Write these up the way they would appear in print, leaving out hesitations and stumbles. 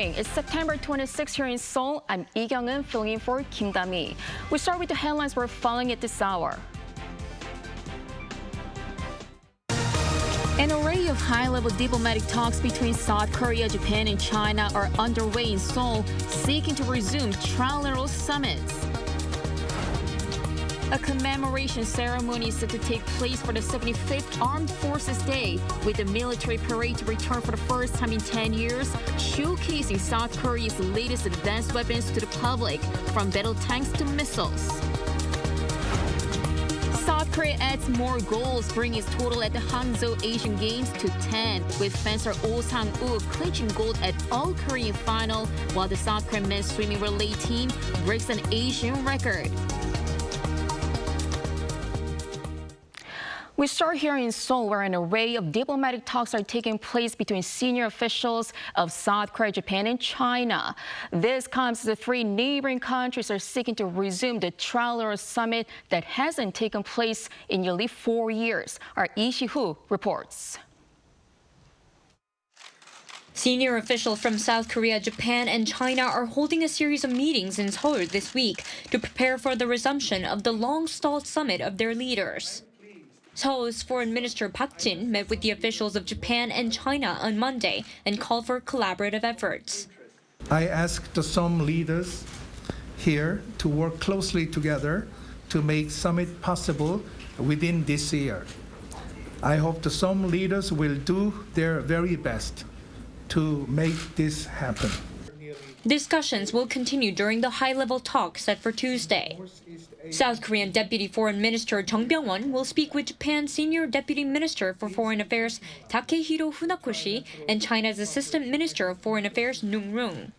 morning. It's September 26 here in Seoul. I'm Lee Kyung-eun filling in for Kim Da-mi. We start with the headlines we're following at this hour. An array of high-level diplomatic talks between South Korea, Japan, and China are underway in Seoul, seeking to resume trilateral summits. A commemoration ceremony is set to take place for the 75th Armed Forces Day, with the military parade to return for the first time in 10 years, showcasing South Korea's latest advanced weapons to the public, from battle tanks to missiles. South Korea adds more golds, bringing its total at the Hangzhou Asian Games to 10, with fencer Oh Sang-woo clinching gold at All-Korean final, while the South Korean men's swimming relay team breaks an Asian record. We start here in Seoul, where an array of diplomatic talks are taking place between senior officials of South Korea, Japan, and China. This comes as the three neighboring countries are seeking to resume the trilateral summit that hasn't taken place in nearly 4 years. Our Lee Si-hoo reports. Senior officials from South Korea, Japan, and China are holding a series of meetings in Seoul this week to prepare for the resumption of the long-stalled summit of their leaders. Seoul's Foreign Minister Park Jin met with the officials of Japan and China on Monday and called for collaborative efforts. I asked some leaders here to work closely together to make summit possible within this year. I hope that some leaders will do their very best to make this happen. Discussions will continue during the high-level talk set for Tuesday. South Korean Deputy Foreign Minister Chung Byung-won will speak with Japan's Senior Deputy Minister for Foreign Affairs Takehiro Funakoshi and China's Assistant Minister of Foreign Affairs Nung Rung.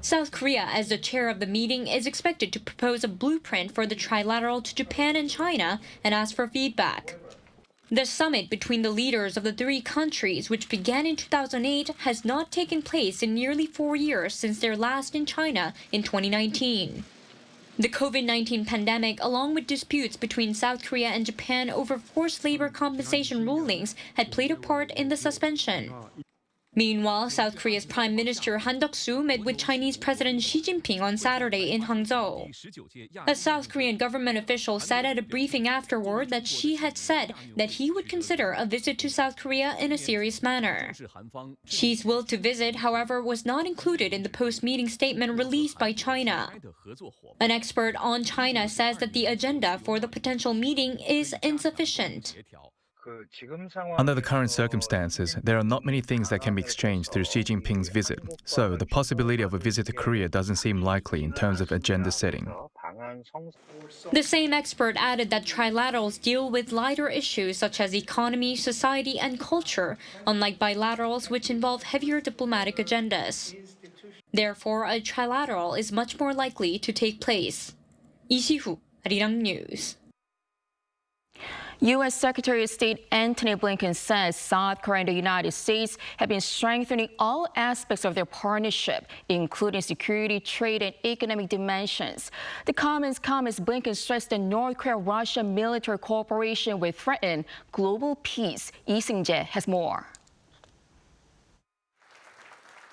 South Korea, as the chair of the meeting, is expected to propose a blueprint for the trilateral to Japan and China and ask for feedback. The summit between the leaders of the three countries, which began in 2008, has not taken place in nearly 4 years since their last in China in 2019. The COVID-19 pandemic, along with disputes between South Korea and Japan over forced labor compensation rulings, had played a part in the suspension. Meanwhile, South Korea's Prime Minister Han Duck-soo met with Chinese President Xi Jinping on Saturday in Hangzhou. A South Korean government official said at a briefing afterward that Xi had said that he would consider a visit to South Korea in a serious manner. Xi's will to visit, however, was not included in the post-meeting statement released by China. An expert on China says that the agenda for the potential meeting is insufficient. Under the current circumstances, there are not many things that can be exchanged through Xi Jinping's visit, so the possibility of a visit to Korea doesn't seem likely in terms of agenda setting. The same expert added that trilaterals deal with lighter issues such as economy, society, and culture, unlike bilaterals which involve heavier diplomatic agendas. Therefore, a trilateral is much more likely to take place. Lee Si-hoo, Arirang News. U.S. Secretary of State Antony Blinken says South Korea and the United States have been strengthening all aspects of their partnership, including security, trade, and economic dimensions. The comments come as Blinken stressed that North Korea-Russia military cooperation will threaten global peace. Lee Seung-jae has more.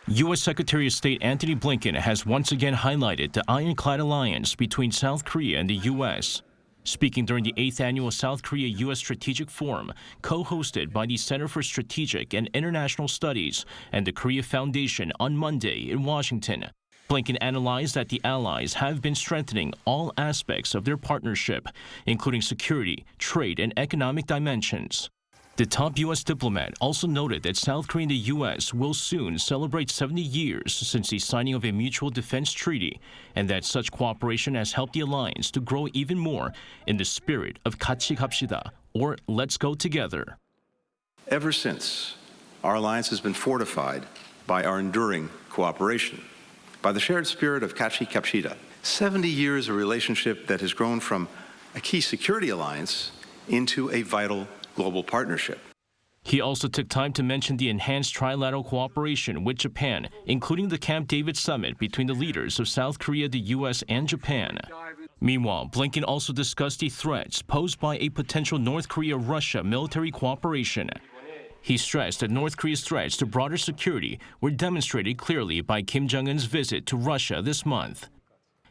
U.S. Secretary of State Antony Blinken has once again highlighted the ironclad alliance between South Korea and the U.S. Speaking during the 8th Annual South Korea-U.S. Strategic Forum, co-hosted by the Center for Strategic and International Studies and the Korea Foundation on Monday in Washington, Blinken analyzed that the allies have been strengthening all aspects of their partnership, including security, trade, and economic dimensions. The top U.S. diplomat also noted that South Korea and the U.S. will soon celebrate 70 years since the signing of a mutual defense treaty, and that such cooperation has helped the alliance to grow even more in the spirit of 같이 갑시다, or let's go together. Ever since, our alliance has been fortified by our enduring cooperation, by the shared spirit of 같이 갑시다. 70 years of relationship that has grown from a key security alliance into a vital global partnership. He also took time to mention the enhanced trilateral cooperation with Japan, including the Camp David summit between the leaders of South Korea, the U.S., and Japan. Meanwhile, Blinken also discussed the threats posed by a potential North Korea-Russia military cooperation. He stressed that North Korea's threats to broader security were demonstrated clearly by Kim Jong-un's visit to Russia this month.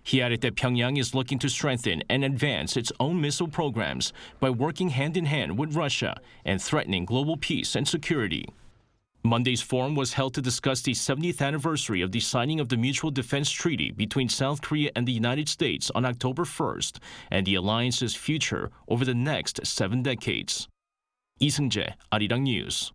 He added that Pyongyang is looking to strengthen and advance its own missile programs by working hand-in-hand with Russia and threatening global peace and security. Monday's forum was held to discuss the 70th anniversary of the signing of the Mutual Defense Treaty between South Korea and the United States on October 1st and the alliance's future over the next 7 decades. Lee Seung-jae, Arirang News.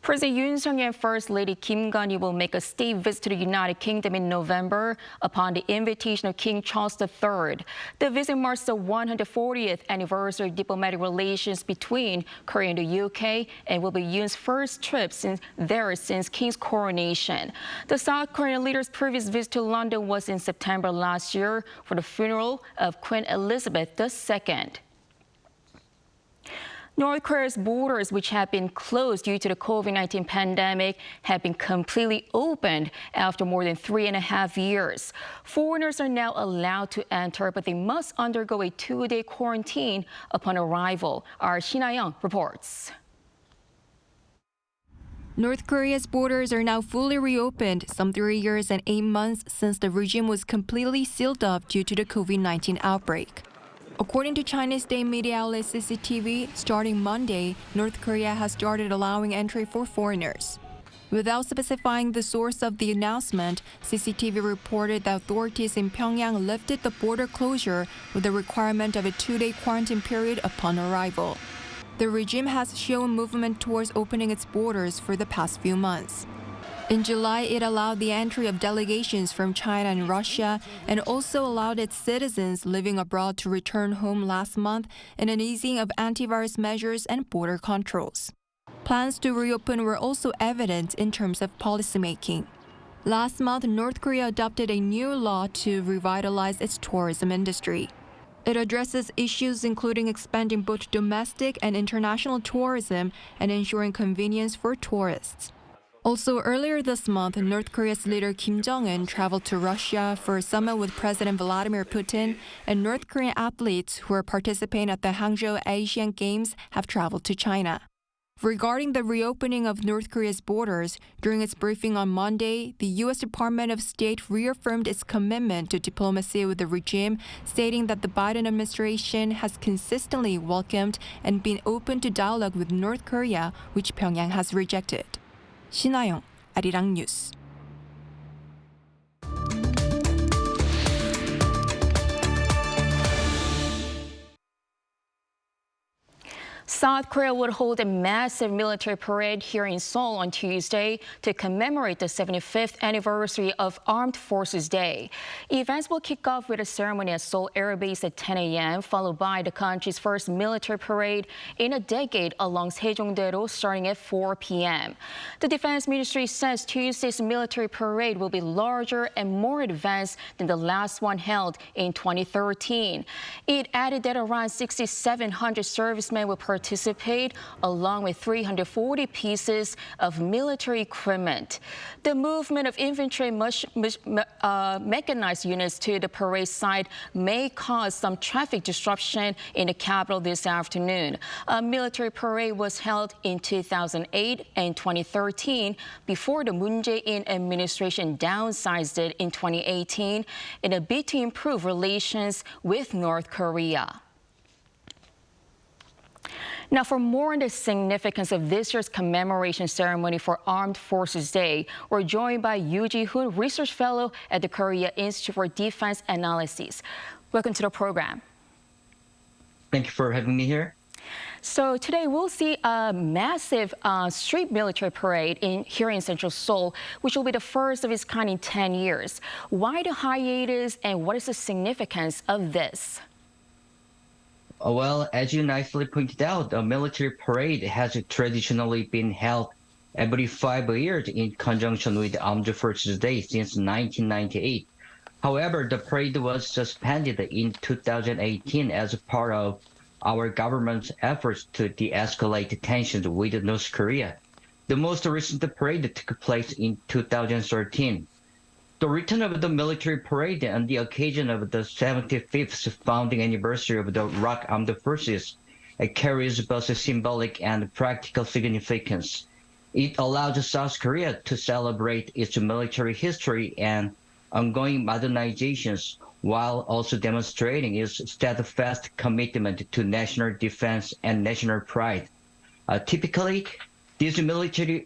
President Yoon and First Lady Kim Gun-hee will make a state visit to the United Kingdom in November upon the invitation of King Charles III. The visit marks the 140th anniversary of diplomatic relations between Korea and the UK and will be Yoon's first trip since King's coronation. The South Korean leader's previous visit to London was in September last year for the funeral of Queen Elizabeth II. North Korea's borders, which have been closed due to the COVID-19 pandemic, have been completely opened after more than 3.5 years. Foreigners are now allowed to enter, but they must undergo a 2-day quarantine upon arrival. Our Shin Ha-young reports. North Korea's borders are now fully reopened, some 3 years and 8 months since the regime was completely sealed off due to the COVID-19 outbreak. According to Chinese state media outlet CCTV, starting Monday, North Korea has started allowing entry for foreigners. Without specifying the source of the announcement, CCTV reported that authorities in Pyongyang lifted the border closure with the requirement of a 2-day quarantine period upon arrival. The regime has shown movement towards opening its borders for the past few months. In July, it allowed the entry of delegations from China and Russia and also allowed its citizens living abroad to return home last month in an easing of antivirus measures and border controls. Plans to reopen were also evident in terms of policymaking. Last month, North Korea adopted a new law to revitalize its tourism industry. It addresses issues including expanding both domestic and international tourism and ensuring convenience for tourists. Also, earlier this month, North Korea's leader Kim Jong-un traveled to Russia for a summit with President Vladimir Putin, and North Korean athletes who are participating at the Hangzhou Asian Games have traveled to China. Regarding the reopening of North Korea's borders, during its briefing on Monday, the U.S. Department of State reaffirmed its commitment to diplomacy with the regime, stating that the Biden administration has consistently welcomed and been open to dialogue with North Korea, which Pyongyang has rejected. Shin Ha-young, Arirang News. South Korea would hold a massive military parade here in Seoul on Tuesday to commemorate the 75th anniversary of Armed Forces Day. Events will kick off with a ceremony at Seoul Air Base at 10 a.m., followed by the country's first military parade in a decade along Sejongdae-ro starting at 4 p.m. The Defense Ministry says Tuesday's military parade will be larger and more advanced than the last one held in 2013. It added that around 6,700 servicemen will participate, along with 340 pieces of military equipment. The movement of infantry mechanized units to the parade site may cause some traffic disruption in the capital this afternoon. A military parade was held in 2008 and 2013 before the Moon Jae-in administration downsized it in 2018 in a bid to improve relations with North Korea. Now, for more on the significance of this year's commemoration ceremony for Armed Forces Day, we're joined by Yoo Ji-hoon, Research Fellow at the Korea Institute for Defense Analyses. Welcome to the program. Thank you for having me here. So today we'll see a massive street military parade here in Central Seoul, which will be the first of its kind in 10 years. Why the hiatus and what is the significance of this? Well, as you nicely pointed out, a military parade has traditionally been held every 5 years in conjunction with Armed Forces Day since 1998. However, the parade was suspended in 2018 as part of our government's efforts to de-escalate tensions with North Korea. The most recent parade took place in 2013. The return of the military parade on the occasion of the 75th founding anniversary of the ROK Armed Forces It carries both symbolic and practical significance. It allows South Korea to celebrate its military history and ongoing modernizations, while also demonstrating its steadfast commitment to national defense and national pride. Typically, these military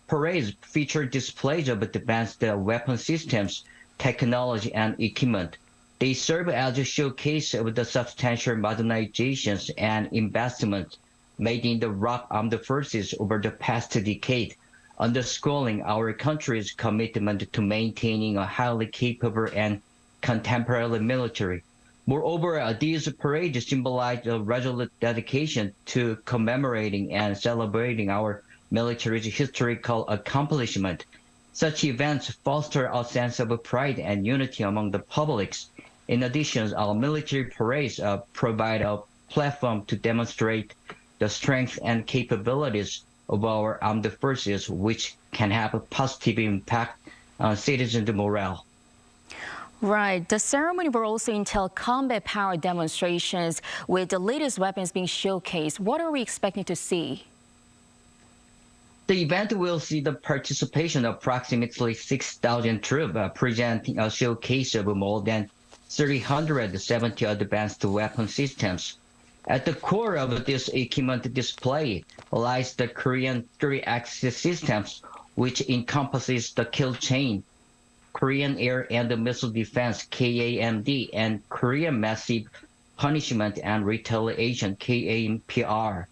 parades feature displays of advanced weapon systems, technology, and equipment. They serve as a showcase of the substantial modernizations and investments made in the ROK Armed Forces over the past decade, underscoring our country's commitment to maintaining a highly capable and contemporary military. Moreover, these parades symbolize a resolute dedication to commemorating and celebrating our military's historical accomplishment. Such events foster a sense of pride and unity among the publics. In addition, our military parades provide a platform to demonstrate the strength and capabilities of our armed forces, which can have a positive impact on citizens' morale. Right. The ceremony will also entail combat power demonstrations with the latest weapons being showcased. What are we expecting to see? The event will see the participation of approximately 6,000 troops, presenting a showcase of more than 370 advanced weapon systems. At the core of this equipment display lies the Korean three-axis systems, which encompasses the kill chain, Korean Air and Missile Defense (KAMD), and Korean Massive Punishment and Retaliation (KAMPR).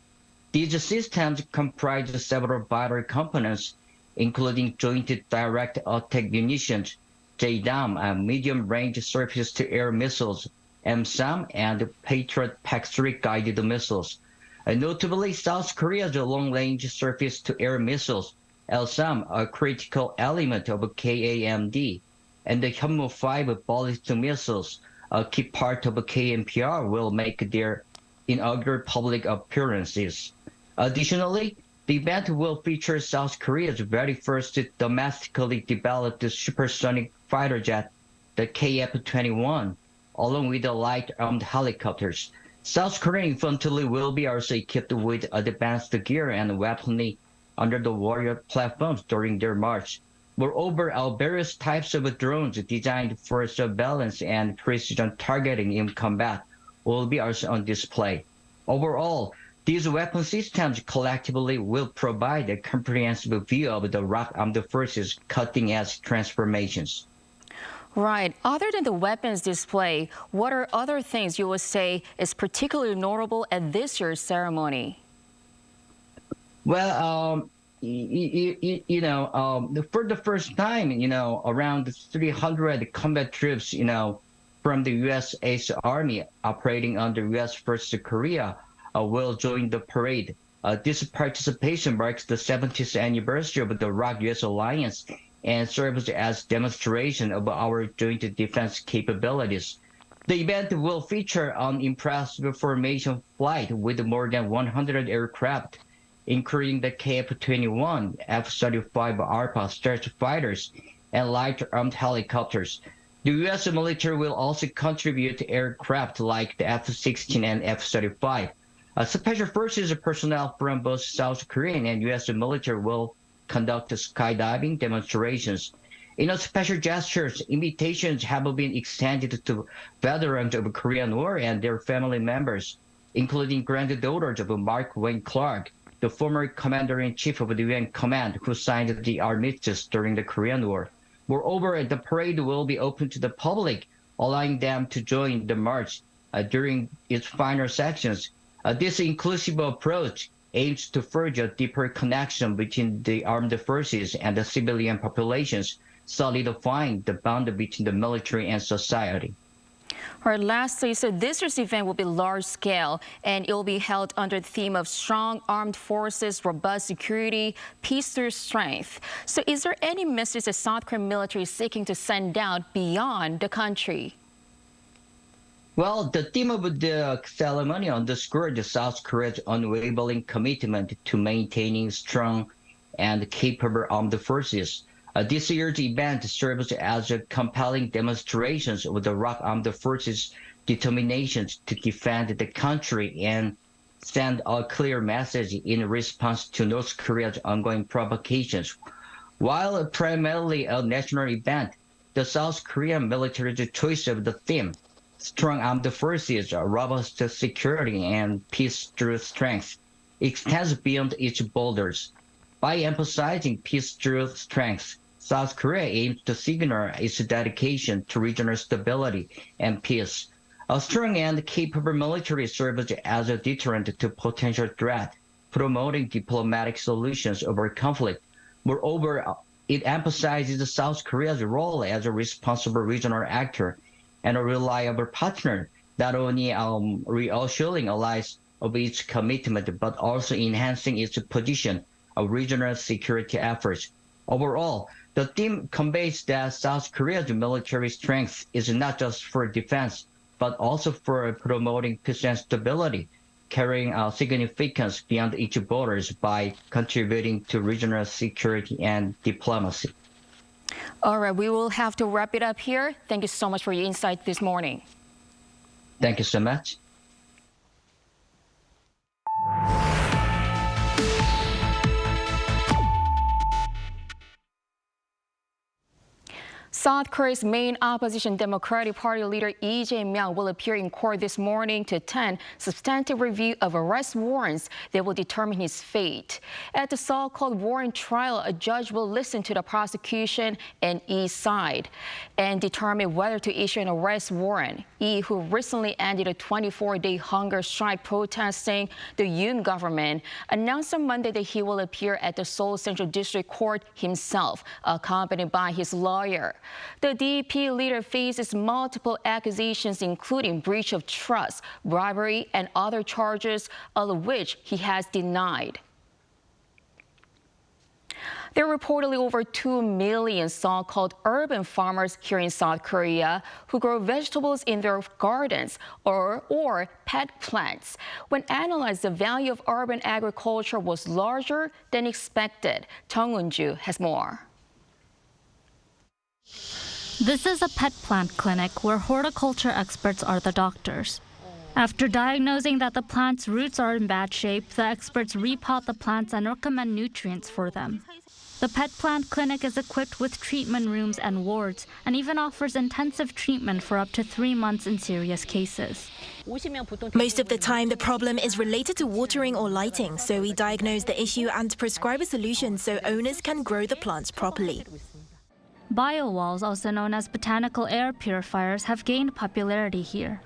These systems comprise several vital components, including Joint Direct Attack Munitions, JDAM, medium-range surface-to-air missiles, MSAM, and Patriot PAC-3 guided missiles. Notably, South Korea's long-range surface-to-air missiles, LSAM, a critical element of KAMD, and the Hyunmoo-5 ballistic missiles, a key part of KMPR, will make their inaugural public appearances. Additionally, the event will feature South Korea's very first domestically developed supersonic fighter jet, the KF-21, along with the light armed helicopters. South Korean infantry will be also equipped with advanced gear and weaponry under the warrior platforms during their march. Moreover, our various types of drones designed for surveillance and precision targeting in combat will be also on display. Overall, these weapon systems collectively will provide a comprehensive view of the ROK Armed Forces' cutting-edge transformations. Right. Other than the weapons display, what are other things you would say is particularly notable at this year's ceremony? Well, for the first time, around 300 combat troops, from the U.S. Army operating under U.S. First Korea will join the parade. This participation marks the 70th anniversary of the ROK-U.S. alliance and serves as demonstration of our joint defense capabilities. The event will feature an impressive formation flight with more than 100 aircraft, including the KF-21, F-35 ARPA stealth fighters, and light armed helicopters. The U.S. military will also contribute aircraft like the F-16 and F-35. Special Forces personnel from both South Korean and U.S. military will conduct skydiving demonstrations. In a special gestures, invitations have been extended to veterans of the Korean War and their family members, including granddaughters of Mark Wayne Clark, the former commander-in-chief of the UN Command who signed the armistice during the Korean War. Moreover, the parade will be open to the public, allowing them to join the march during its final sections. This inclusive approach aims to forge a deeper connection between the armed forces and the civilian populations, solidifying the bond between the military and society. All right, lastly, so this year's event will be large scale and it will be held under the theme of strong armed forces, robust security, peace through strength. So is there any message the South Korean military is seeking to send out beyond the country? Well, the theme of the ceremony underscored South Korea's unwavering commitment to maintaining strong and capable armed forces. This year's event serves as a compelling demonstration of the ROK Armed Forces' determination to defend the country and send a clear message in response to North Korea's ongoing provocations. While primarily a national event, the South Korean military's choice of the theme, strong armed forces, robust security, and peace through strength, extends beyond its borders. By emphasizing peace through strength, South Korea aims to signal its dedication to regional stability and peace. A strong and capable military serves as a deterrent to potential threat, promoting diplomatic solutions over conflict. Moreover, it emphasizes South Korea's role as a responsible regional actor and a reliable partner, not only reassuring allies of its commitment, but also enhancing its position of regional security efforts. Overall, the theme conveys that South Korea's military strength is not just for defense, but also for promoting peace and stability, carrying significance beyond its borders by contributing to regional security and diplomacy. All right, we will have to wrap it up here. Thank you so much for your insight this morning. Thank you so much. South Korea's main opposition Democratic Party leader Lee Jae-myung will appear in court this morning to attend substantive review of arrest warrants that will determine his fate. At the so-called warrant trial, a judge will listen to the prosecution and Lee's side and determine whether to issue an arrest warrant. Lee, who recently ended a 24-day hunger strike protesting the Yoon government, announced on Monday that he will appear at the Seoul Central District Court himself, accompanied by his lawyer. The DP leader faces multiple accusations, including breach of trust, bribery, and other charges, all of which he has denied. There are reportedly over 2 million so-called urban farmers here in South Korea who grow vegetables in their gardens or pet plants. When analyzed, the value of urban agriculture was larger than expected. Chung Eun-ju has more. This is a pet plant clinic where horticulture experts are the doctors. After diagnosing that the plant's roots are in bad shape, the experts repot the plants and recommend nutrients for them. The pet plant clinic is equipped with treatment rooms and wards and even offers intensive treatment for up to 3 months in serious cases. Most of the time, the problem is related to watering or lighting, so we diagnose the issue and prescribe a solution so owners can grow the plants properly. Biowalls, also known as botanical air purifiers, have gained popularity here.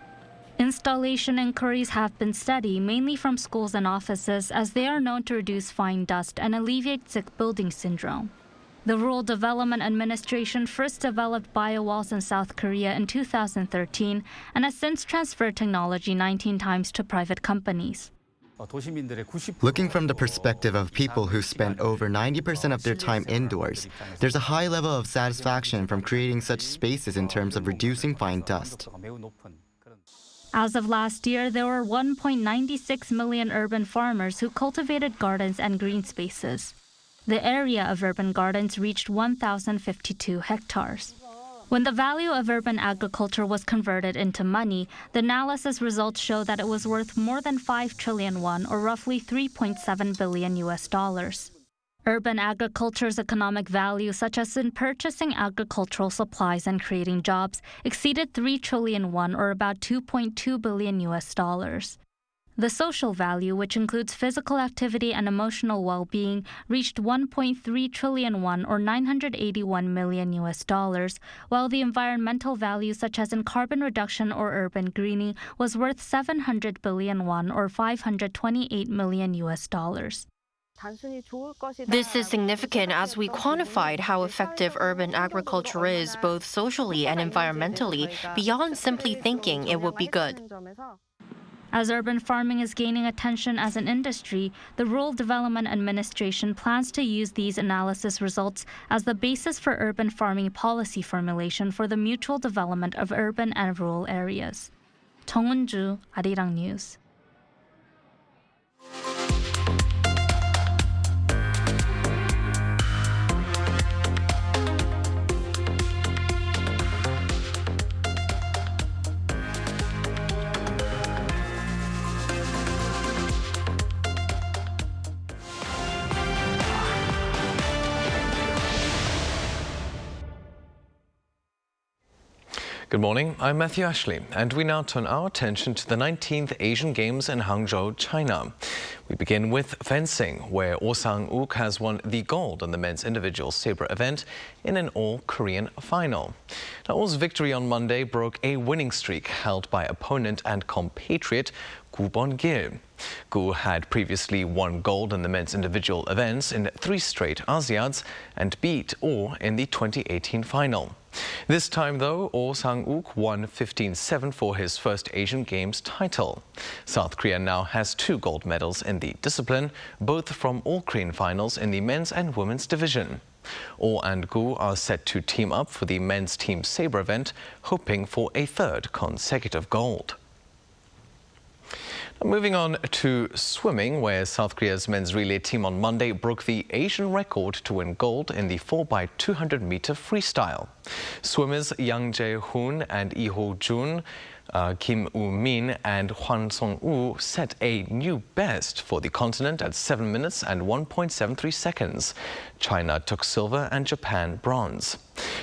Installation inquiries have been steady, mainly from schools and offices, as they are known to reduce fine dust and alleviate sick building syndrome. The Rural Development Administration first developed biowalls in South Korea in 2013 and has since transferred technology 19 times to private companies. Looking from the perspective of people who spend over 90% of their time indoors, there's a high level of satisfaction from creating such spaces in terms of reducing fine dust. As of last year, there were 1.96 million urban farmers who cultivated gardens and green spaces. The area of urban gardens reached 1,052 hectares. When the value of urban agriculture was converted into money, the analysis results show that it was worth more than 5 trillion won, or roughly $3.7 billion US. Urban agriculture's economic value, such as in purchasing agricultural supplies and creating jobs, exceeded 3 trillion won, or about $2.2 billion US. The social value, which includes physical activity and emotional well-being, reached 1.3 trillion won, or $981 million US, while the environmental value, such as in carbon reduction or urban greening, was worth 700 billion won, or $528 million US. This is significant as we quantified how effective urban agriculture is both socially and environmentally, beyond simply thinking it would be good. As urban farming is gaining attention as an industry, the Rural Development Administration plans to use these analysis results as the basis for urban farming policy formulation for the mutual development of urban and rural areas. Chung Eun-ju, Arirang News. Good morning, I'm Matthew Ashley, and we now turn our attention to the 19th Asian Games in Hangzhou, China. We begin with fencing, where Oh Sang-wook has won the gold in the men's individual sabre event in an all-Korean final. Now, Oh's victory on Monday broke a winning streak held by opponent and compatriot Gu Bon-gil. Gu had previously won gold in the men's individual events in 3 straight Asiads and beat Oh in the 2018 final. This time, though, Oh Sang-wook won 15-7 for his first Asian Games title. South Korea now has 2 gold medals in the discipline, both from all-Korean finals in the men's and women's division. Oh and Gu are set to team up for the men's team sabre event, hoping for a 3rd consecutive gold. Moving on to swimming, where South Korea's men's relay team on Monday broke the Asian record to win gold in the 4x200-meter freestyle. Swimmers Yang Jae-hoon and Lee Ho-jun, Kim Woo-min and Hwan Song-woo set a new best for the continent at 7 minutes and 1.73 seconds. China took silver and Japan bronze.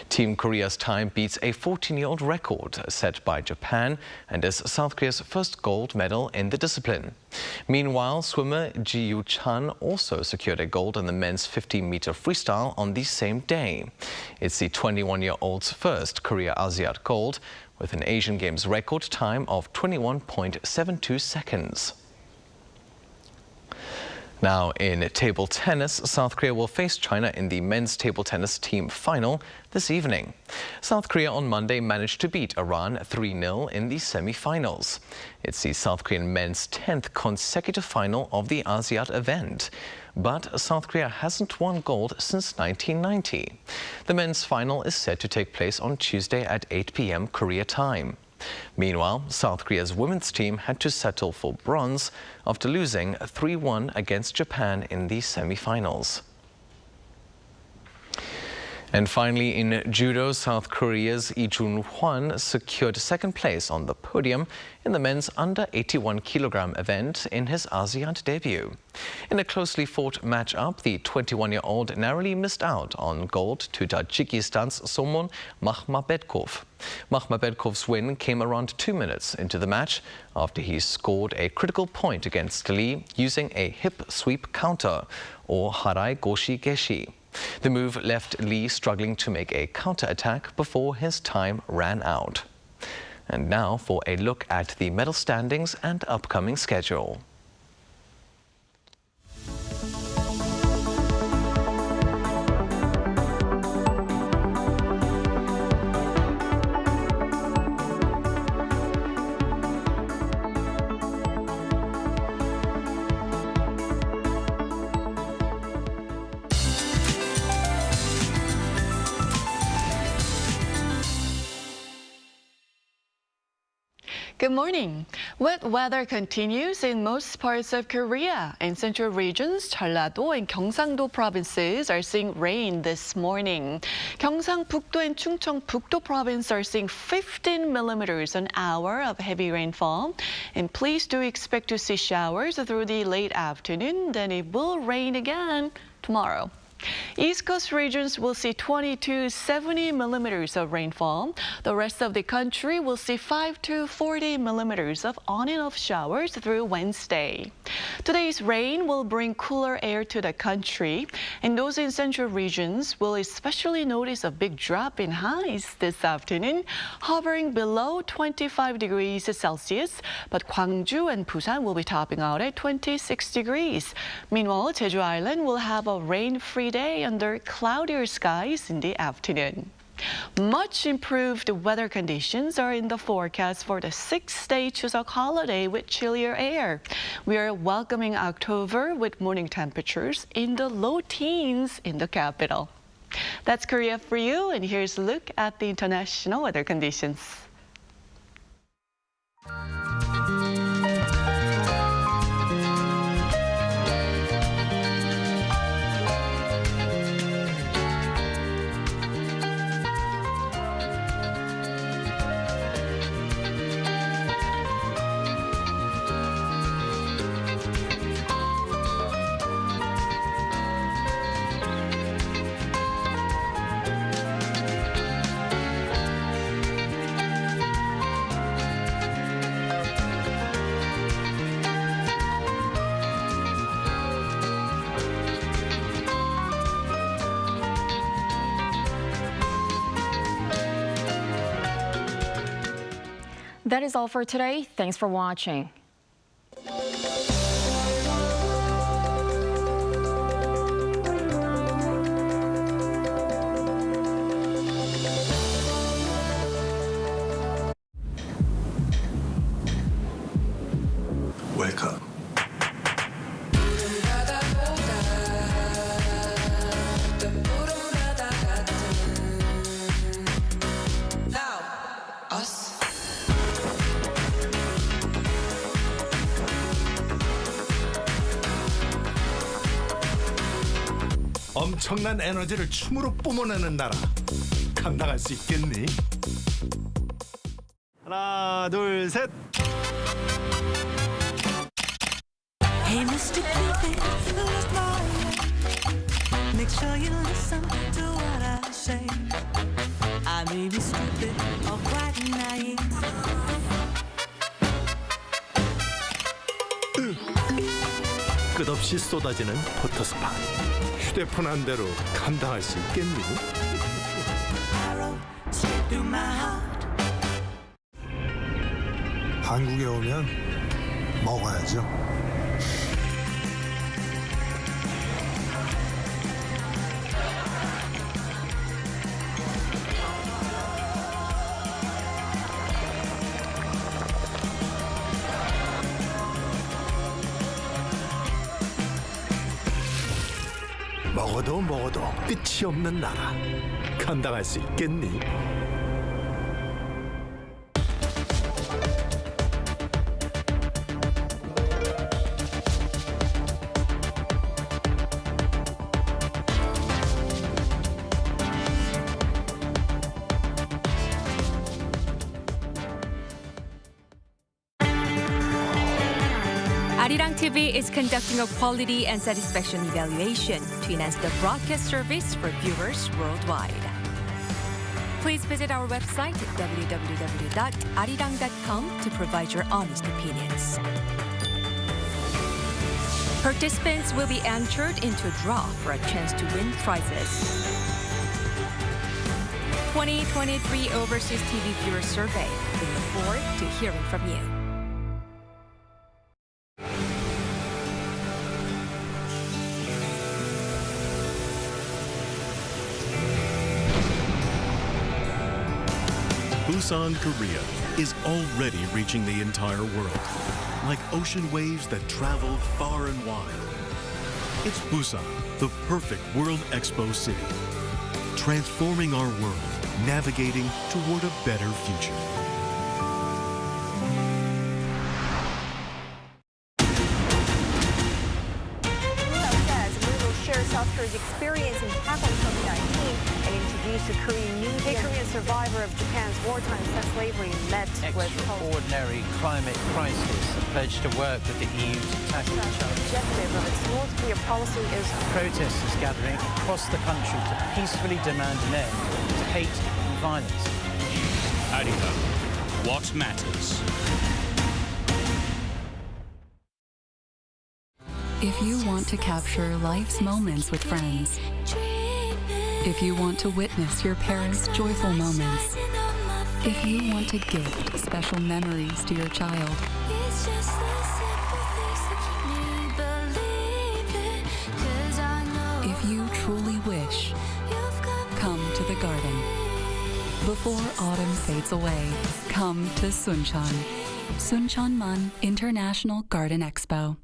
Team Korea's time beats a 14-year-old record set by Japan and is South Korea's first gold medal in the discipline. Meanwhile, swimmer Ji Yoo-chan also secured a gold in the men's 50-meter freestyle on the same day. It's the 21-year-old's first Korea Asiad gold, with an Asian Games record time of 21.72 seconds. Now, in table tennis, South Korea will face China in the men's table tennis team final this evening. South Korea on Monday managed to beat Iran 3-0 in the semi-finals. It's the South Korean men's 10th consecutive final of the Asiad event. But South Korea hasn't won gold since 1990. The men's final is set to take place on Tuesday at 8 p.m. Korea time. Meanwhile, South Korea's women's team had to settle for bronze after losing 3-1 against Japan in the semi-finals. And finally, in judo, South Korea's Lee Jun-hwan secured 2nd place on the podium in the men's under 81-kilogram event in his Asiad debut. In a closely fought match-up, the 21-year-old narrowly missed out on gold to Tajikistan's Somon Makhmabedkov. Makhmabedkov's win came around 2 minutes into the match after he scored a critical point against Lee using a hip sweep counter, or harai goshi geshi. The move left Lee struggling to make a counter-attack before his time ran out. And now for a look at the medal standings and upcoming schedule. Good morning. Wet weather continues in most parts of Korea. In central regions, Jeollado and Gyeongsangdo provinces are seeing rain this morning. Gyeongsangbuk-do and Chungcheongbuk-do province are seeing 15 millimeters an hour of heavy rainfall. And please do expect to see showers through the late afternoon, then it will rain again tomorrow. East Coast regions will see 20 to 70 millimeters of rainfall. The rest of the country will see 5 to 40 millimeters of on and off showers through Wednesday. Today's rain will bring cooler air to the country, and those in central regions will especially notice a big drop in highs this afternoon, hovering below 25 degrees Celsius, but Gwangju and Busan will be topping out at 26 degrees. Meanwhile, Jeju Island will have a rain-free day under cloudier skies in the afternoon. Much improved weather conditions are in the forecast for the 6-day Chuseok holiday with chillier air. We are welcoming October with morning temperatures in the low teens in the capital. That's Korea for you, and here's a look at the international weather conditions. That is all for today. Thanks for watching. Welcome. 엄청난 에너지를 춤으로 뿜어내는 나라. 감당할 수 있겠니? 하나, 둘, 셋. Hey, Mr. Cupid, make sure you listen to what I say. I may be stupid or quite naive. 끝없이 쏟아지는 포토스팟. 휴대폰 한 대로 감당할 수 있겠니? Straight through my heart. 한국에 오면 먹어야죠. 먹어도 끝이 없는 나라. 감당할 수 있겠니? Arirang TV is conducting a quality and satisfaction evaluation to enhance the broadcast service for viewers worldwide. Please visit our website www.arirang.com to provide your honest opinions. Participants will be entered into a draw for a chance to win prizes. 2023 Overseas TV Viewer Survey. We look forward to hearing from you. Busan, Korea is already reaching the entire world, like ocean waves that travel far and wide. It's Busan, the perfect World Expo city, transforming our world, navigating toward a better future. South Korea's experience in tackling COVID-19 and introduced a Korean New Year. A Korean survivor of Japan's wartime sex slavery met with extraordinary climate crisis, a pledge to work with the EU to tackle the challenge. The objective of its North Korea policy is protesters gathering across the country to peacefully demand an end to hate and violence. Arirang, what matters? If you want to capture life's moments with friends, if you want to witness your parents' joyful moments, if you want to gift special memories to your child, if you truly wish, come to the garden. Before autumn fades away, come to Suncheon. Suncheonman International Garden Expo.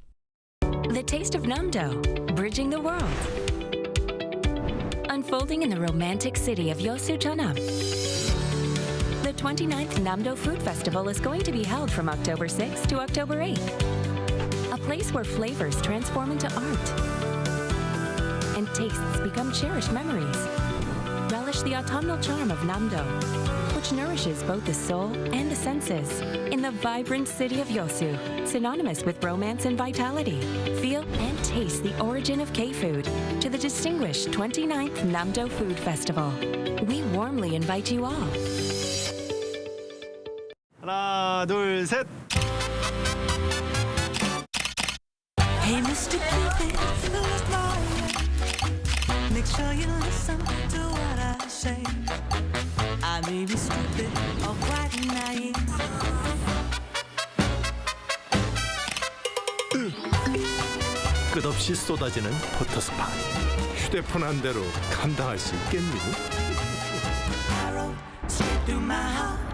The taste of Namdo, bridging the world. Unfolding in the romantic city of Yosu, Jeonnam. The 29th Namdo Food Festival is going to be held from October 6th to October 8th. A place where flavors transform into art and tastes become cherished memories. Relish the autumnal charm of Namdo, which nourishes both the soul and the senses in the vibrant city of Yosu, synonymous with romance and vitality. Feel and taste the origin of K-food to the distinguished 29th Namdo Food Festival. We warmly invite you all. 하나, 둘, 셋. Hey, Mr. Cupid, make sure you listen to what I say. I may be stupid or quite naive. 없이 쏟아지는 포토스팟. 휴대폰 한 대로 감당할 수 있겠니? Arrow straight through my heart.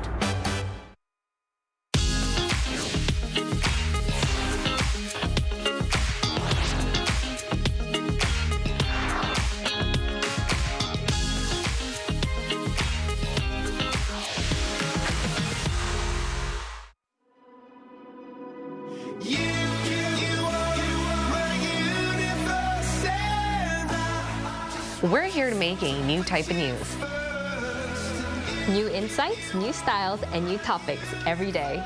We're here to make a new type of news. New insights, new styles, and new topics every day.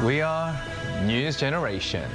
We are News Generation.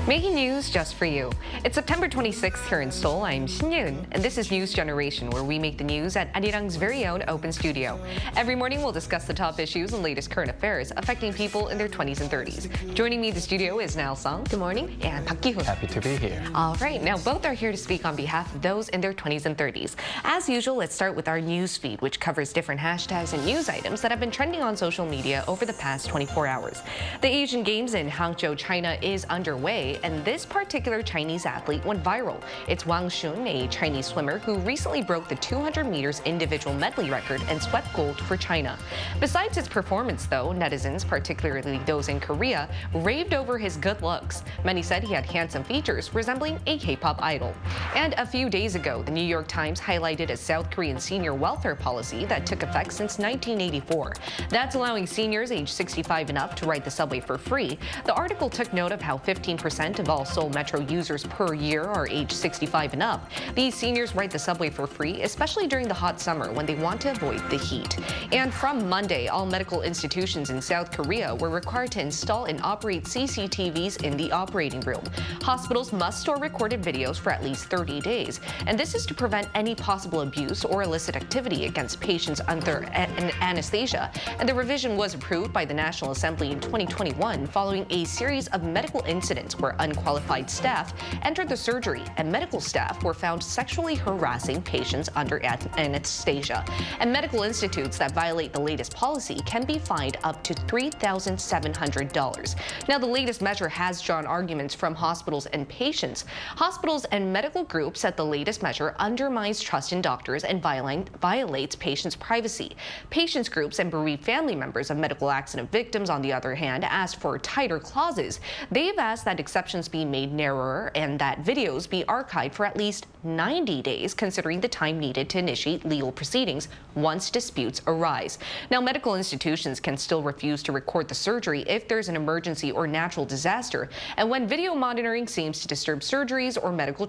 Making news just for you. It's September 26th here in Seoul. I'm Yoon, and this is News Generation, where we make the news at Arirang's very own open studio. Every morning, we'll discuss the top issues and latest current affairs affecting people in their 20s and 30s. Joining me in the studio is Nal Song. Good morning. And Park Ki-hoon. Happy to be here. All right. Now, both are here to speak on behalf of those in their 20s and 30s. As usual, let's start with our news feed, which covers different hashtags and news items that have been trending on social media over the past 24 hours. The Asian Games in Hangzhou, China is underway, and this particular Chinese athlete went viral. It's Wang Xun, a Chinese swimmer who recently broke the 200 meters individual medley record and swept gold for China. Besides his performance, though, netizens, particularly those in Korea, raved over his good looks. Many said he had handsome features resembling a K-pop idol. And a few days ago, the New York Times highlighted a South Korean senior welfare policy that took effect since 1984. That's allowing seniors age 65 and up to ride the subway for free. The article took note of how 15% of all Seoul Metro users per year are age 65 and up. These seniors ride the subway for free, especially during the hot summer when they want to avoid the heat. And from Monday, all medical institutions in South Korea were required to install and operate CCTVs in the operating room. Hospitals must store recorded videos for at least 30 days, and this is to prevent any possible abuse or illicit activity against patients under anesthesia. And the revision was approved by the National Assembly in 2021 following a series of medical incidents where unqualified staff entered the surgery and medical staff were found sexually harassing patients under anesthesia. And medical institutes that violate the latest policy can be fined up to $3,700. Now, the latest measure has drawn arguments from hospitals and patients. Hospitals and medical groups said the latest measure undermines trust in doctors and violates patients' privacy. Patients groups and bereaved family members of medical accident victims, on the other hand, asked for tighter clauses. They've asked that exceptions be made narrower and that videos be archived for at least 90 days, considering the time needed to initiate legal proceedings once disputes arise. Now, medical institutions can still refuse to record the surgery if there's an emergency or natural disaster, and when video monitoring seems to disturb surgeries or medical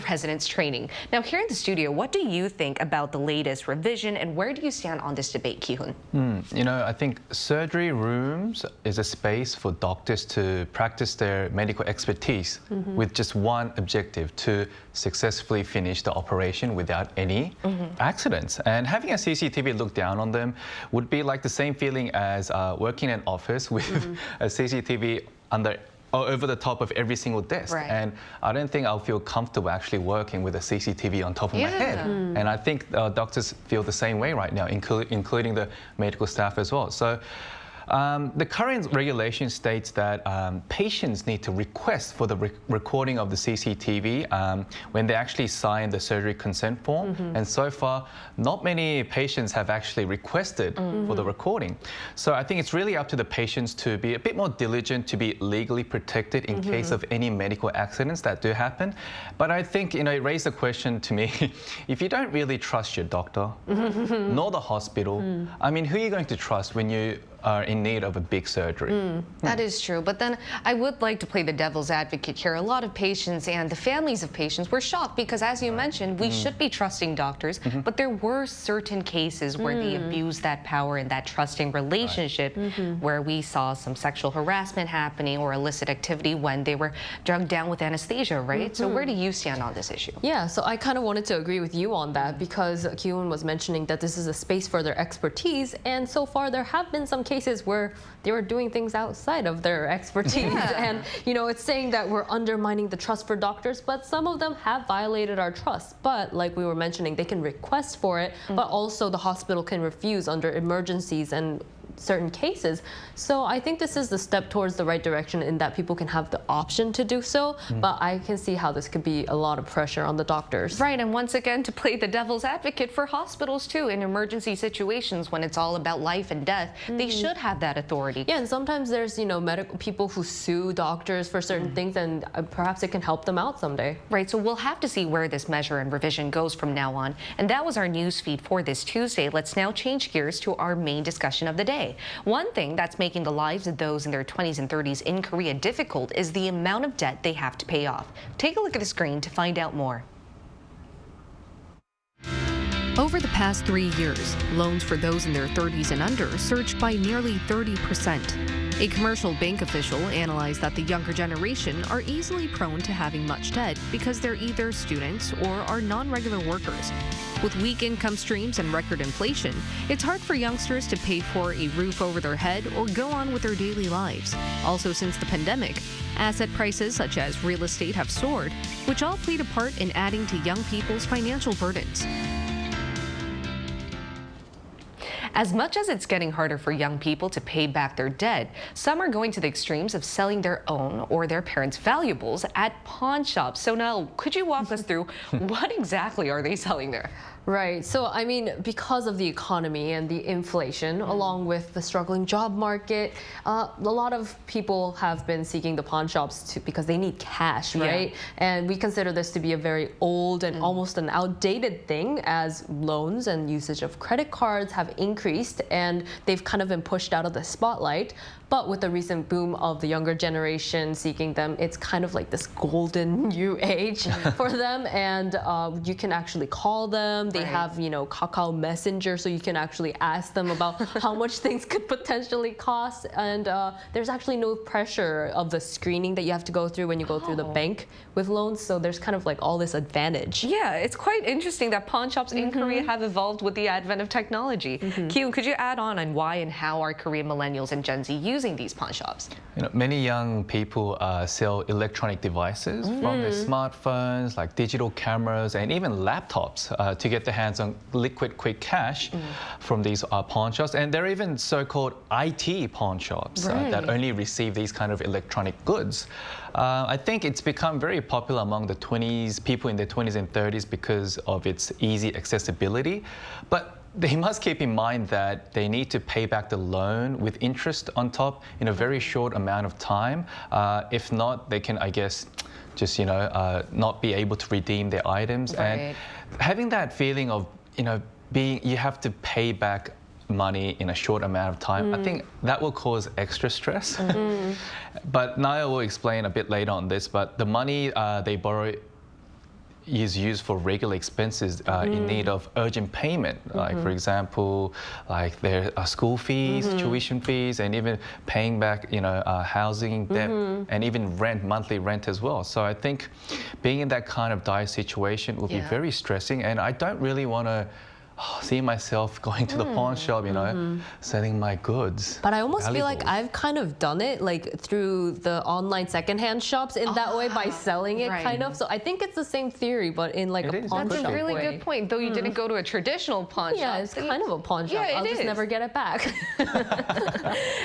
residents' training. Now, here in the studio, what do you think about the latest revision, and where do you stand on this debate, Ki-hoon? You know, I think surgery rooms is a space for doctors to practice their medical expertise with just one objective: to successfully finish the operation without any accidents. And having a CCTV look down on them would be like the same feeling as working in an office with a CCTV over the top of every single desk. Right. And I don't think I'll feel comfortable actually working with a CCTV on top of my head. And I think doctors feel the same way right now, including the medical staff as well. So the current regulation states that patients need to request for the recording of the CCTV when they actually sign the surgery consent form. And so far, not many patients have actually requested for the recording. So I think it's really up to the patients to be a bit more diligent, to be legally protected in case of any medical accidents that do happen. But I think, you know, it raised a question to me. If you don't really trust your doctor, nor the hospital, I mean, who are you going to trust when you are in need of a big surgery? That is true. But then I would like to play the devil's advocate here. A lot of patients and the families of patients were shocked because, as you mentioned, we should be trusting doctors, but there were certain cases where they abused that power and that trusting relationship where we saw some sexual harassment happening or illicit activity when they were drugged down with anesthesia, right? So where do you stand on this issue? Yeah, so I kind of wanted to agree with you on that because Yoon was mentioning that this is a space for their expertise, and so far there have been some cases where they were doing things outside of their expertise. And, you know, it's saying that we're undermining the trust for doctors, but some of them have violated our trust. But like we were mentioning, they can request for it, but also the hospital can refuse under emergencies and certain cases. So I think this is the step towards the right direction in that people can have the option to do so. But I can see how this could be a lot of pressure on the doctors. Right, and once again, to play the devil's advocate for hospitals too, in emergency situations when it's all about life and death, they should have that authority. Yeah, and sometimes there's, medical people who sue doctors for certain things, and perhaps it can help them out someday. Right, so we'll have to see where this measure and revision goes from now on. And that was our news feed for this Tuesday. Let's now change gears to our main discussion of the day. One thing that's making the lives of those in their 20s and 30s in Korea difficult is the amount of debt they have to pay off. Take a look at the screen to find out more. Over the past 3 years, loans for those in their 30s and under surged by nearly 30%. A commercial bank official analyzed that the younger generation are easily prone to having much debt because they're either students or are non-regular workers. With weak income streams and record inflation, it's hard for youngsters to pay for a roof over their head or go on with their daily lives. Also, since the pandemic, asset prices such as real estate have soared, which all played a part in adding to young people's financial burdens. As much as it's getting harder for young people to pay back their debt, some are going to the extremes of selling their own or their parents' valuables at pawn shops. So now, could you walk us through what exactly are they selling there? Right. So, I mean, because of the economy and the inflation, along with the struggling job market, a lot of people have been seeking the pawn shops because they need cash, right? Yeah. And we consider this to be a very old and almost an outdated thing, as loans and usage of credit cards have increased and they've kind of been pushed out of the spotlight. But with the recent boom of the younger generation seeking them, it's kind of like this golden new age for them. And you can actually call them. They have, Kakao Messenger, so you can actually ask them about how much things could potentially cost. And there's actually no pressure of the screening that you have to go through when you go through the bank with loans. So there's kind of like all this advantage. Yeah, it's quite interesting that pawn shops in Korea have evolved with the advent of technology. Kyun, could you add on why and how are Korean millennials and Gen Z using these pawn shops? Many young people sell electronic devices from their smartphones, like digital cameras and even laptops to get their hands on liquid quick cash from these pawn shops. And there are even so-called IT pawn shops that only receive these kind of electronic goods. I think it's become very popular among the people in their 20s and 30s because of its easy accessibility. But they must keep in mind that they need to pay back the loan with interest on top in a very short amount of time. If not, they can, I guess, just, not be able to redeem their items. And having that feeling of, you have to pay back money in a short amount of time, I think that will cause extra stress. But Naya will explain a bit later on this, but the money they borrow is used for regular expenses in need of urgent payment, like for example, like their school fees, tuition fees, and even paying back, housing debt, and even monthly rent as well. So I think being in that kind of dire situation will be very stressing, and I don't really want to see myself going to the pawn shop, selling my goods. But I almost feel like I've kind of done it, like through the online secondhand shops in that way by selling it, kind of. So I think it's the same theory, but in like a pawn shop way. That's a really good point. Though you didn't go to a traditional pawn shop. Yeah, it's kind of a pawn shop. I'll just never get it back.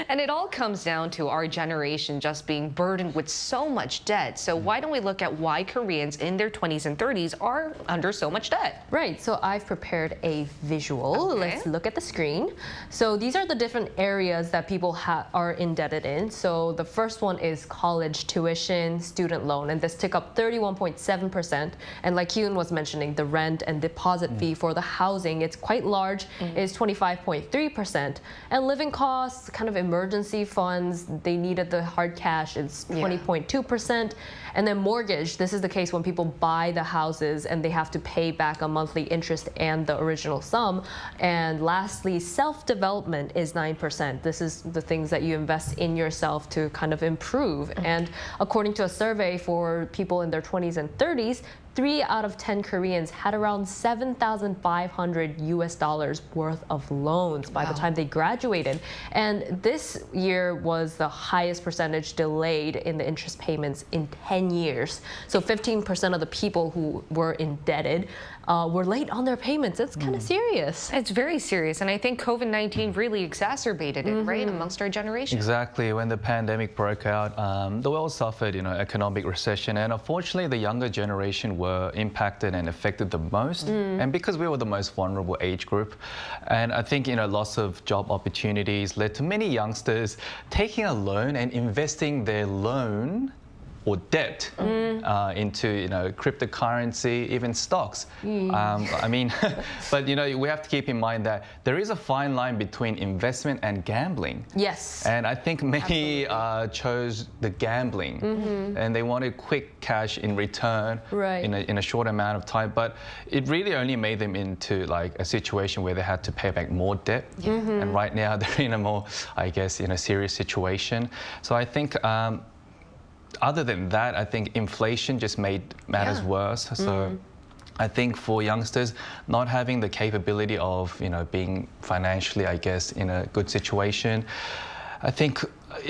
And it all comes down to our generation just being burdened with so much debt. So why don't we look at why Koreans in their 20s and 30s are under so much debt? Right. So I've prepared a visual. Let's look at the screen. So these are the different areas that people are indebted in. So the first one is college tuition, student loan, and this took up 31.7%. And like Yoon was mentioning, the rent and deposit fee for the housing, it's quite large, is 25.3%. And living costs, kind of emergency funds, they needed the hard cash, it's 20.2%. And then mortgage, this is the case when people buy the houses and they have to pay back a monthly interest and the original sum. And lastly, self-development is 9%. This is the things that you invest in yourself to kind of improve. And according to a survey for people in their 20s and 30s, 3 out of 10 Koreans had around $7,500 worth of loans by the time they graduated. And this year was the highest percentage delayed in the interest payments in 10 years. So 15% of the people who were indebted were late on their payments. It's kind of serious. It's very serious, and I think COVID-19 really exacerbated it, right, amongst our generation. Exactly. When the pandemic broke out, the world suffered, economic recession, and unfortunately, the younger generation were impacted and affected the most. And because we were the most vulnerable age group, and I think loss of job opportunities led to many youngsters taking a loan and investing their loan or debt into cryptocurrency, even stocks. I mean, but we have to keep in mind that there is a fine line between investment and gambling. Yes. And I think many chose the gambling, and they wanted quick cash in return in a short amount of time. But it really only made them into like a situation where they had to pay back more debt. And right now they're in a more, I guess, serious situation. So I think. Other than that, I think inflation just made matters worse. So I think for youngsters, not having the capability of, being financially, I guess, in a good situation, I think,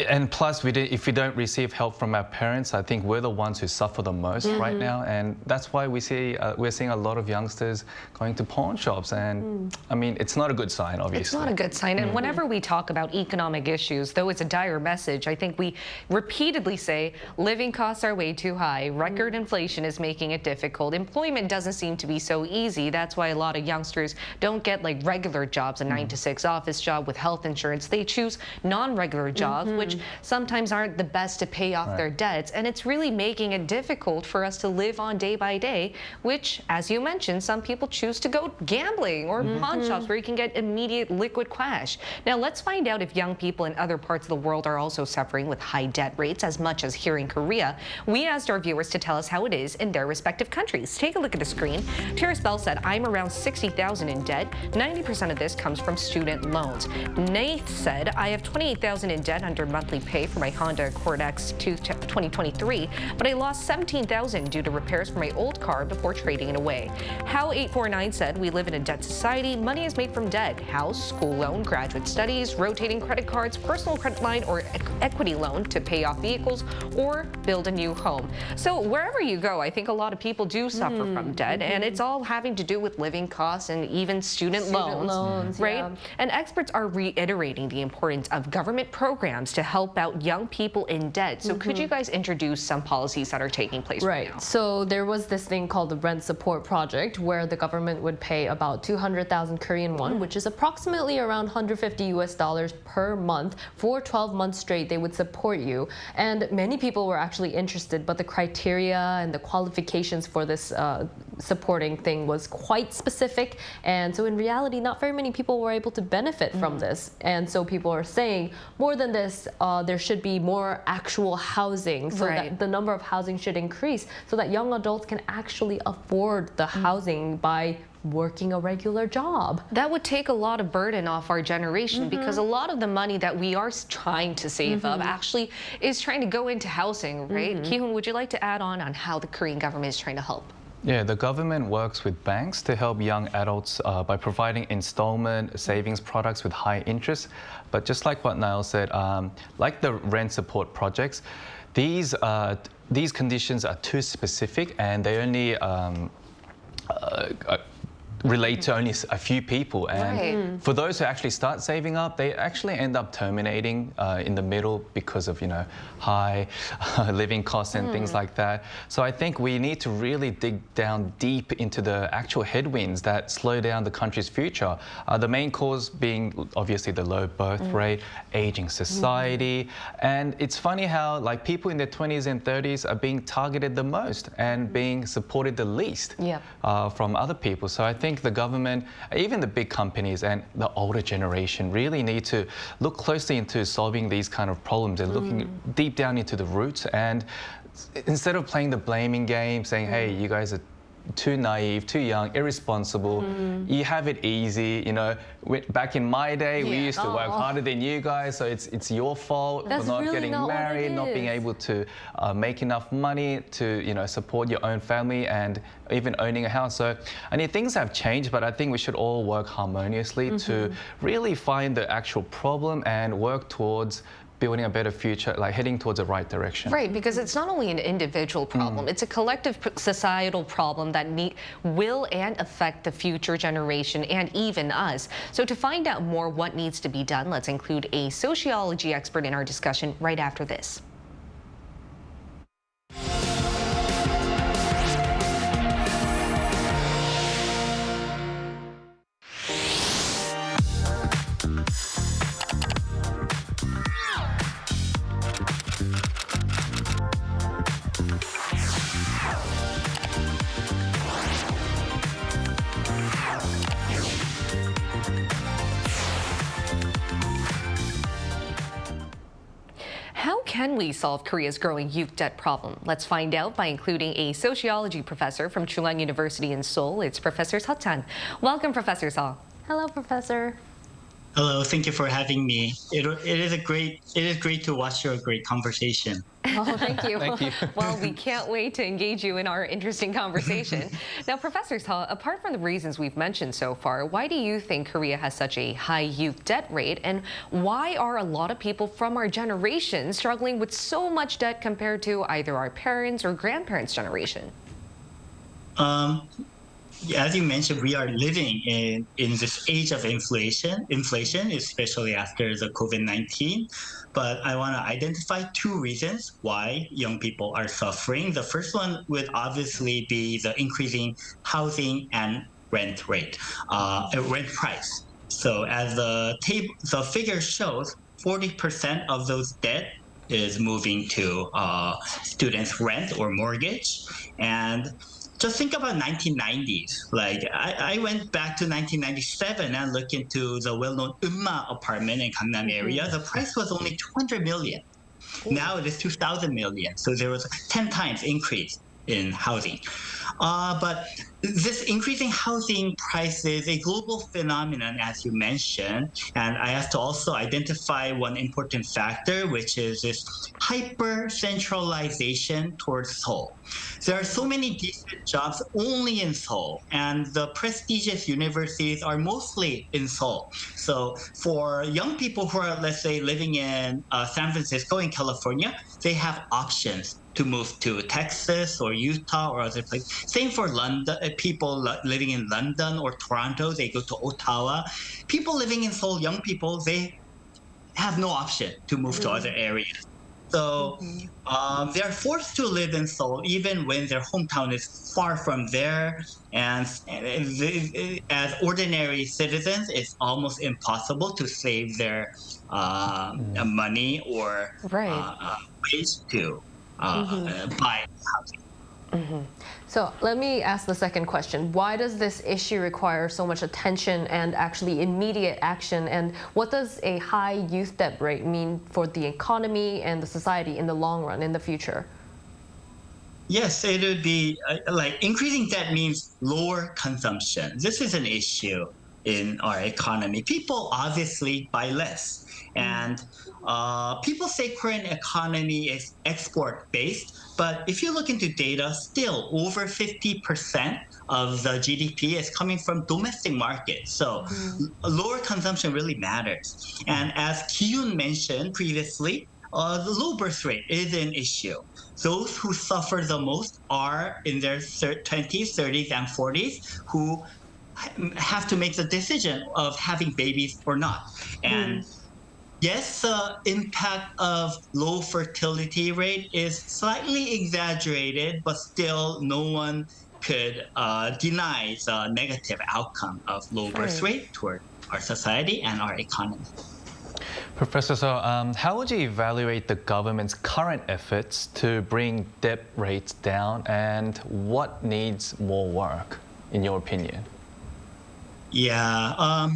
and plus, if we don't receive help from our parents, I think we're the ones who suffer the most right now, and that's why we're seeing a lot of youngsters going to pawn shops, and I mean, it's not a good sign, obviously. It's not a good sign, and whenever we talk about economic issues, though it's a dire message, I think we repeatedly say living costs are way too high, record inflation is making it difficult, employment doesn't seem to be so easy. That's why a lot of youngsters don't get like regular jobs, a 9-to-6 office job with health insurance. They choose non-regular jobs, which sometimes aren't the best to pay off their debts. And it's really making it difficult for us to live on day by day, which, as you mentioned, some people choose to go gambling or pawn shops where you can get immediate liquid cash. Now, let's find out if young people in other parts of the world are also suffering with high debt rates as much as here in Korea. We asked our viewers to tell us how it is in their respective countries. Take a look at the screen. Terrace Bell said, I'm around 60,000 in debt. 90% of this comes from student loans. Nath said, I have 28,000 in debt under monthly pay for my Honda Accord X 2023, but I lost 17,000 due to repairs for my old car before trading it away. How849 said, we live in a debt society. Money is made from debt. House, school loan, graduate studies, rotating credit cards, personal credit line, or equity loan to pay off vehicles or build a new home. So wherever you go, I think a lot of people do suffer from debt, and it's all having to do with living costs and even student loans, right? And experts are reiterating the importance of government programs to help out young people in debt. So could you guys introduce some policies that are taking place right now? So there was this thing called the Rent Support Project, where the government would pay about 200,000 Korean won, which is approximately around $150 per month. For 12 months straight, they would support you. And many people were actually interested, but the criteria and the qualifications for this supporting thing was quite specific. And so in reality, not very many people were able to benefit from this. And so people are saying, more than this, there should be more actual housing, so that the number of housing should increase, so that young adults can actually afford the housing by working a regular job. That would take a lot of burden off our generation, because a lot of the money that we are trying to save up actually is trying to go into housing, right? Ki-hoon, would you like to add on how the Korean government is trying to help? Yeah, the government works with banks to help young adults by providing installment savings products with high interest. But just like what Niall said, like the rent support projects, these conditions are too specific, and they only relate to only a few people, and for those who actually start saving up, they actually end up terminating in the middle because of high living costs and things like that. So I think we need to really dig down deep into the actual headwinds that slow down the country's future. The main cause being obviously the low birth rate, aging society, and it's funny how like people in their 20s and 30s are being targeted the most and being supported the least from other people. So I think the government, even the big companies and the older generation really need to look closely into solving these kind of problems and looking deep down into the roots, and instead of playing the blaming game, saying, hey, you guys are too naive, too young, irresponsible, you have it easy, back in my day, we used to work harder than you guys, so it's your fault for not getting married, not being able to make enough money to, support your own family and even owning a house. So, things have changed, but I think we should all work harmoniously to really find the actual problem and work towards building a better future, like heading towards the right direction. Right, because it's not only an individual problem, it's a collective societal problem that will and affect the future generation and even us. So to find out more what needs to be done, let's include a sociology expert in our discussion right after this. How can we solve Korea's growing youth debt problem? Let's find out by including a sociology professor from Chungang University in Seoul. It's Professor Seo Chan. Welcome, Professor Seo. Hello, Professor. Hello, thank you for having me. It is great to watch your great conversation. Oh, thank you. Thank you. Well, we can't wait to engage you in our interesting conversation. Now, Professor Seo, apart from the reasons we've mentioned so far, why do you think Korea has such a high youth debt rate, and why are a lot of people from our generation struggling with so much debt compared to either our parents' or grandparents' generation? As you mentioned, we are living in this age of inflation, especially after the COVID-19. But I want to identify two reasons why young people are suffering. The first one would obviously be the increasing housing and rent rate, rent price. So as the figure shows, 40% of those debt is moving to students' rent or mortgage. And just think about 1990s. Like I went back to 1997 and looked into the well-known Umma apartment in Gangnam area. The price was only 200 million. Now it is 2,000 million. So there was a 10 times increase in housing. But this increasing housing price is a global phenomenon, as you mentioned. And I have to also identify one important factor, which is this hyper-centralization towards Seoul. There are so many decent jobs only in Seoul, and the prestigious universities are mostly in Seoul. So for young people who are, let's say, living in San Francisco in California, they have options to move to Texas or Utah or other places. Same for London. People living in London or Toronto, they go to Ottawa. People living in Seoul, young people, they have no option to move to other areas. So they are forced to live in Seoul even when their hometown is far from there. And as ordinary citizens, it's almost impossible to save their money or ways to buy housing. So let me ask the second question. Why does this issue require so much attention and actually immediate action? And what does a high youth debt rate mean for the economy and the society in the long run, in the future? Yes, it would be like increasing debt means lower consumption. This is an issue in our economy. People obviously buy less. And people say Korean economy is export-based, but if you look into data, still over 50% of the GDP is coming from domestic markets. So lower consumption really matters. And as Yoon mentioned previously, the low birth rate is an issue. Those who suffer the most are in their 20s, 30s, and 40s who have to make the decision of having babies or not. And yes, the impact of low fertility rate is slightly exaggerated, but still no one could deny the negative outcome of low birth rate toward our society and our economy. Professor Seo, how would you evaluate the government's current efforts to bring debt rates down, and what needs more work, in your opinion? Yeah.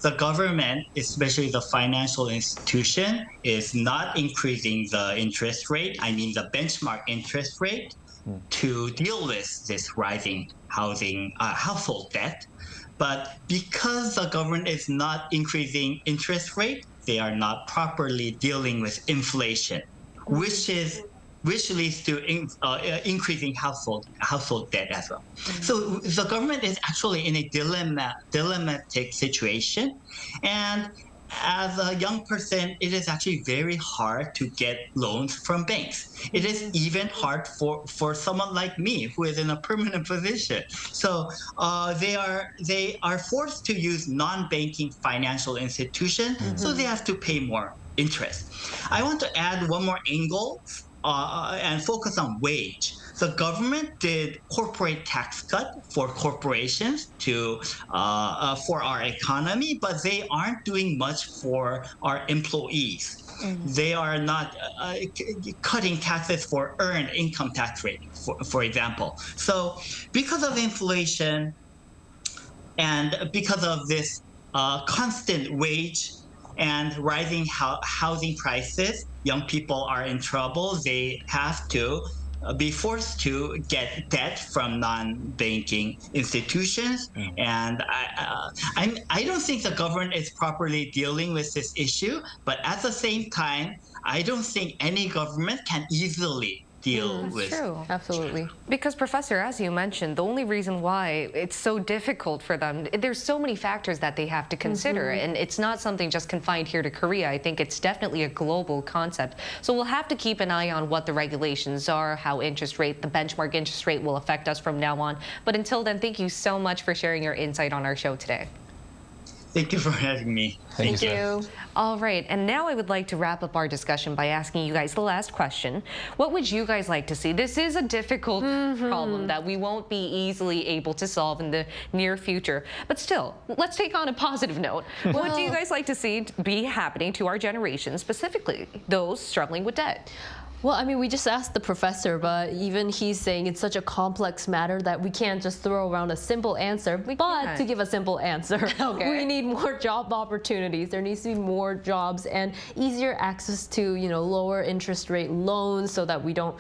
The government, especially the financial institution, is not increasing the interest rate, I mean the benchmark interest rate, to deal with this rising household debt. But because the government is not increasing interest rate, they are not properly dealing with inflation, which leads to increasing household debt as well. So the government is actually in a dilemmatic situation. And as a young person, it is actually very hard to get loans from banks. It is even hard for someone like me who is in a permanent position. So they are forced to use non-banking financial institutions, so they have to pay more interest. I want to add one more angle and focus on wage. The government did corporate tax cut for corporations for our economy, but they aren't doing much for our employees. They are not cutting taxes for earned income tax rate, for example. So because of inflation and because of this constant wage and rising housing prices, young people are in trouble. They have to be forced to get debt from non-banking institutions. And I don't think the government is properly dealing with this issue, but at the same time, I don't think any government can easily deal with. That's true. Absolutely. Because, Professor, as you mentioned, the only reason why it's so difficult for them, there's so many factors that they have to consider, and it's not something just confined here to Korea. I think it's definitely a global concept. So we'll have to keep an eye on what the regulations are, how the benchmark interest rate will affect us from now on. But until then, thank you so much for sharing your insight on our show today. Thank you for having me. Thank you. All right, and now I would like to wrap up our discussion by asking you guys the last question. What would you guys like to see? This is a difficult problem that we won't be easily able to solve in the near future. But still, let's take on a positive note. What do you guys like to see be happening to our generation, specifically those struggling with debt? Well, I mean, we just asked the professor, but even he's saying it's such a complex matter that we can't just throw around a simple answer. But to give a simple answer, we need more job opportunities. There needs to be more jobs and easier access to, lower interest rate loans so that we don't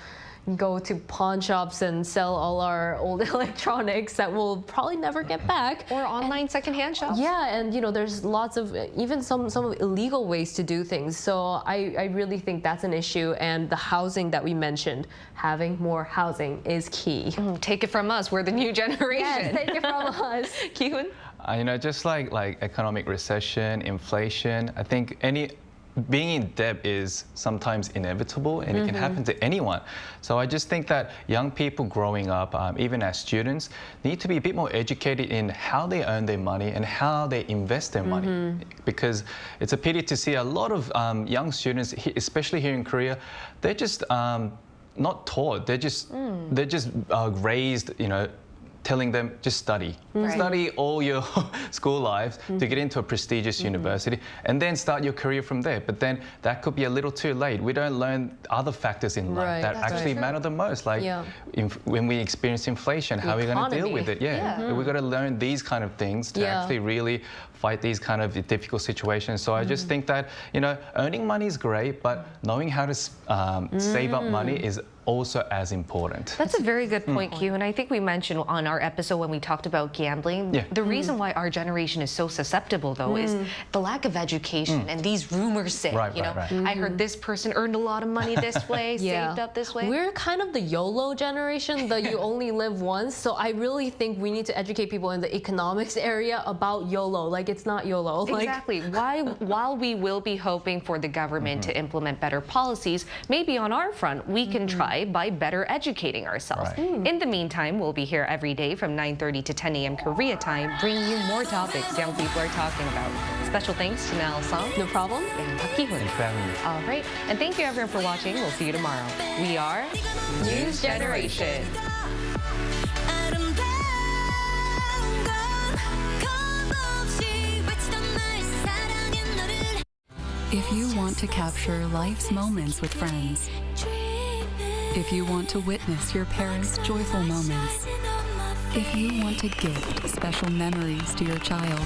go to pawn shops and sell all our old electronics that we'll probably never get back. Or online secondhand shops. Yeah, and there's lots of, even some illegal ways to do things. So I really think that's an issue, and the housing that we mentioned, having more housing is key. Take it from us, we're the new generation. Yes, take it from us. Kyun? Just like economic recession, inflation, I think being in debt is sometimes inevitable, and it can happen to anyone. So I just think that young people growing up, even as students, need to be a bit more educated in how they earn their money and how they invest their money. Because it's a pity to see a lot of young students, especially here in Korea, they're just not taught. They're just raised, telling them just study. Study all your school life to get into a prestigious university and then start your career from there. But then that could be a little too late. We don't learn other factors in life that actually matter the most. Like when we experience inflation, how are we going to deal with it? We've got to learn these kind of things to actually really fight these kind of difficult situations. So I just think that, earning money is great, but knowing how to save up money is also as important. That's a very good point, Q. And I think we mentioned on our episode when we talked about gambling, the reason why our generation is so susceptible, though, is the lack of education and these rumors say, I heard this person earned a lot of money this way, saved up this way. We're kind of the YOLO generation, the you only live once. So I really think we need to educate people in the economics area about YOLO. Like, it's not YOLO. Exactly. While we will be hoping for the government to implement better policies, maybe on our front, we can try by better educating ourselves. In the meantime, we'll be here every day from 9:30 to 10 a.m. Korea time, bringing you more topics young people are talking about. Special thanks to Nal Song. No problem. And Park Ki-hoon. Thanks for having me. All right. And thank you everyone for watching. We'll see you tomorrow. We are News Generation. If you want to capture life's moments with friends, if you want to witness your parents' joyful moments, if you want to gift special memories to your child,